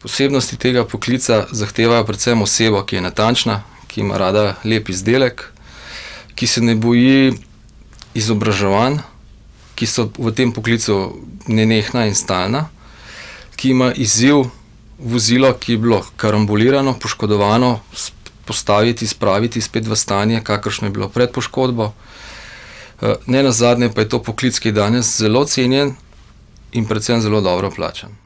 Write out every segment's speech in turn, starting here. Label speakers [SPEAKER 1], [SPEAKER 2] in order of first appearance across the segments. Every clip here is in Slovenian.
[SPEAKER 1] Posebnosti tega poklica zahtevajo predvsem osebo, ki je natančna, ki ima rada lep izdelek, ki se ne boji izobraževanj, ki so v tem poklicu nenehna in stalna, ki ima izziv vozilo, ki je bilo karambolirano, poškodovano, postaviti, spraviti spet v stanje, kakršno je bilo pred poškodbo. Ne nazadnje pa je to poklic, ki je danes zelo cenjen in predvsem zelo dobro plačan.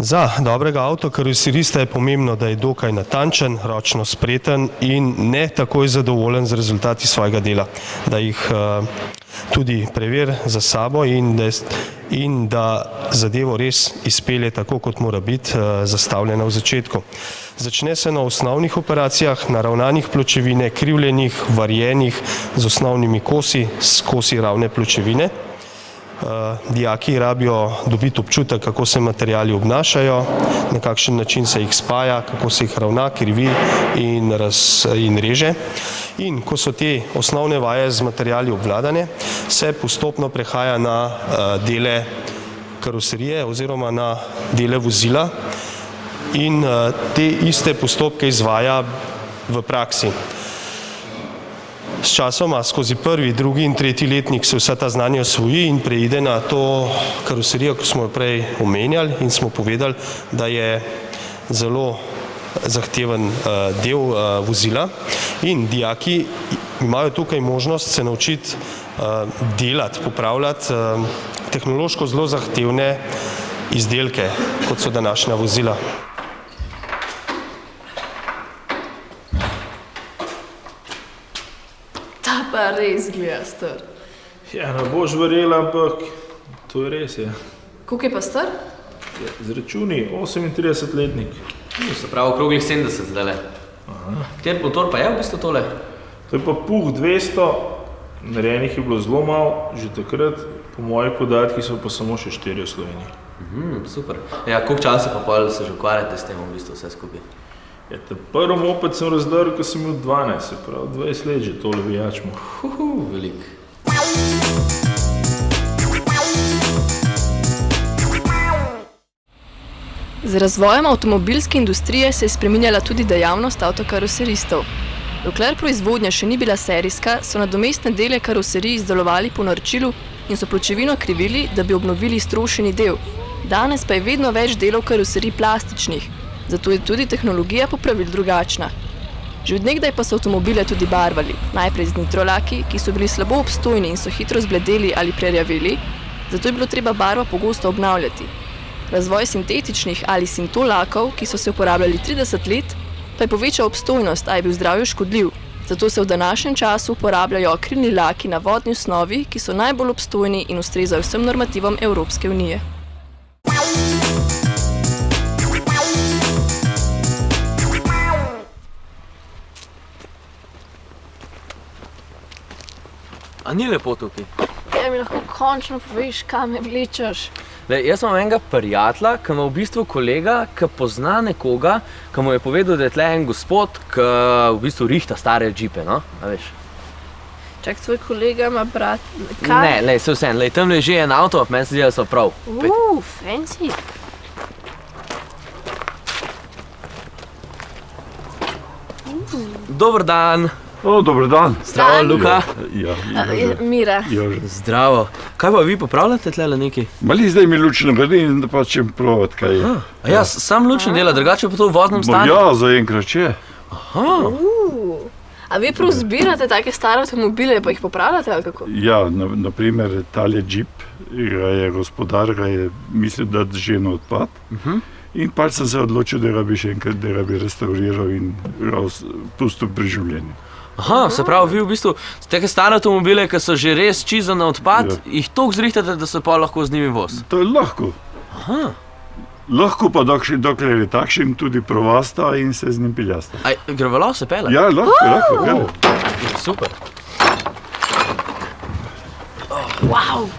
[SPEAKER 2] Za dobrega avtokaroserista je pomembno, da je dokaj natančen, ročno spreten in ne takoj zadovoljen z rezultati svojega dela, da jih tudi preveri za sabo in da zadevo res izpelje tako, kot mora biti zastavljena v začetku. Začne se na osnovnih operacijah, na ravnanih pločevine, krivljenih, varjenih z osnovnimi kosi ravne pločevine. Dijaki rabijo dobiti občutek, kako se materiali obnašajo, na kakšen način se jih spaja, kako se jih ravna, krivi in reže. In ko so te osnovne vaje z materiali obvladane, se postopno prehaja na dele karoserije oziroma na dele vozila in te iste postopke izvaja v praksi. S časoma, skozi prvi, drugi in tretji letnik se vsa ta znanja osvoji in preide na to karoserijo, ki smo jo prej omenjali in smo povedali, da je zelo zahteven del vozila in dijaki imajo tukaj možnost se naučiti delati, popravljati tehnološko zelo zahtevne izdelke, kot so današnja vozila.
[SPEAKER 3] Pa res gleda star.
[SPEAKER 4] Ja, ne boš verjela, ampak to je res, ja.
[SPEAKER 3] Koliko je pa star?
[SPEAKER 4] Zračuni, 38-letnik.
[SPEAKER 5] Se pravi, okrogli 70 zdajle. Kater motor pa je v bistvu tole?
[SPEAKER 4] To je pa Puh 200, narejenih je bilo zelo malo, že takrat, po mojih podatkih so pa samo še 4 v Sloveniji.
[SPEAKER 5] Super. Ja, koliko časa pa pol se že ukvarjate s tem v bistvu vse skupaj?
[SPEAKER 4] Ja, prvi moped sem razdrl, ko sem imel 12, se pravi, 20 let že tole vijačmo.
[SPEAKER 5] Veliko.
[SPEAKER 3] Z razvojem avtomobilske industrije se je spreminjala tudi dejavnost avtokaroseristov. Dokler proizvodnja še ni bila serijska, so nadomestne dele karoserij izdelovali po naročilu in so pločevino krivili, da bi obnovili iztrošeni del. Danes pa je vedno več delov karoserij plastičnih, zato je tudi tehnologija popravil drugačna. Že od nekdaj pa so avtomobile tudi barvali, najprej z nitrolaki, ki so bili slabo obstojni in so hitro zbledeli ali prerjaveli, zato je bilo treba barvo pogosto obnavljati. Razvoj sintetičnih ali sintolakov, ki so se uporabljali 30 let, pa je povečal obstojnost, a je bil zdravju škodljiv. Zato se v današnjem času uporabljajo akrilni laki na vodni osnovi, ki so najbolj obstojni in ustrezajo vsem normativom Evropske unije.
[SPEAKER 5] A ni lepo tukaj?
[SPEAKER 3] Ja, mi lahko končno poveš, kam me vlečeš.
[SPEAKER 5] Jaz imam enega prijatelja, ki ima v bistvu kolega, ki pozna nekoga, ki mu je povedal, da je tle en gospod, ki v bistvu rihta stare džipe, no? A veš?
[SPEAKER 3] Čak, tvoj kolega ima brat... Kaj?
[SPEAKER 5] Ne, se vseeno, tam leži en avto, meni se zdi, da so prav.
[SPEAKER 3] Fancy.
[SPEAKER 5] Dober dan.
[SPEAKER 6] Dober dan.
[SPEAKER 5] Zdravo, Luka.
[SPEAKER 3] Mira.
[SPEAKER 5] Zdravo. Kaj pa vi popravljate tlele nekaj?
[SPEAKER 6] Mali zdaj mi lučno gre in da pa čem provat kaj je.
[SPEAKER 5] A ja, sam lučno dela, drugače pa to v voznem stanju?
[SPEAKER 6] Ja, zaenkrat še.
[SPEAKER 3] A vi prav zbirate take stare avtomobile pa jih popravljate ali kako?
[SPEAKER 6] Ja, naprimer tale džip, je gospodar, ga je mislil dati že na odpad. In pač sem se odločil, da ga bi še enkrat, da ga bi restauriral in pustil pri življenju.
[SPEAKER 5] Aha, se pravi, vi v bistvu teke stare avtomobile, ki so že res čisto na odpad, jih toliko zrihtate, da se pa lahko z njimi voz?
[SPEAKER 6] To je lahko. Lahko pa dokler je takšen tudi provasta in se z njim piljasta.
[SPEAKER 5] Gre v lahko se pele?
[SPEAKER 6] Ja, lahko.
[SPEAKER 5] Super.
[SPEAKER 3] Wow!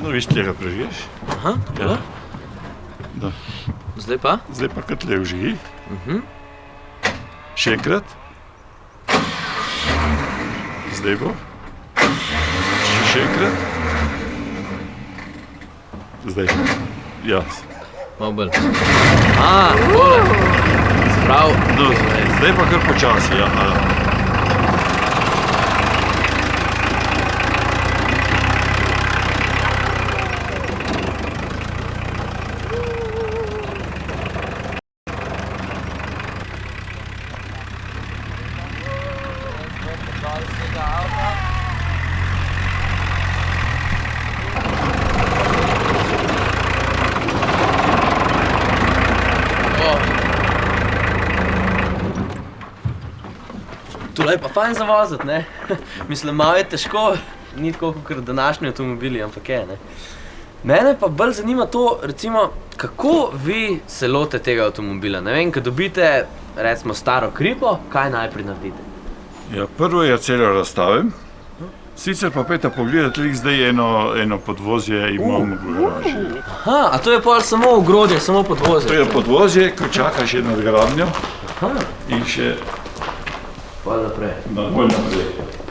[SPEAKER 6] No, viš, tega prežiješ.
[SPEAKER 5] Aha, tako
[SPEAKER 6] da.
[SPEAKER 5] Zdaj pa?
[SPEAKER 6] Zdaj pa kot le vžigi. Še enkrat. Zdaj bo. Še enkrat. zdaj. Ja.
[SPEAKER 5] Malo bolj. Tole. Sprav.
[SPEAKER 6] No, zdaj pa kar počasi, ja.
[SPEAKER 5] Tole je pa fajn za voziti, ne? Mislim, malo je težko, ni tako kot današnji avtomobili, ampak je, ne? Mene pa bolj zanima to, recimo, kako vi se lote tega avtomobila? Ne vem, kad dobite, recimo, staro kripo, kaj najprej naredite?
[SPEAKER 6] Ja, prvo je celo razstavim, sicer pa peta pogledati, lik zdaj eno podvozje imamo v garaži.
[SPEAKER 5] Aha, a to je pol samo ogrodje, samo podvozje?
[SPEAKER 6] To je podvozje, ko čaka še nadgradnjo in še
[SPEAKER 5] Pol naprej.
[SPEAKER 6] bolj naprej.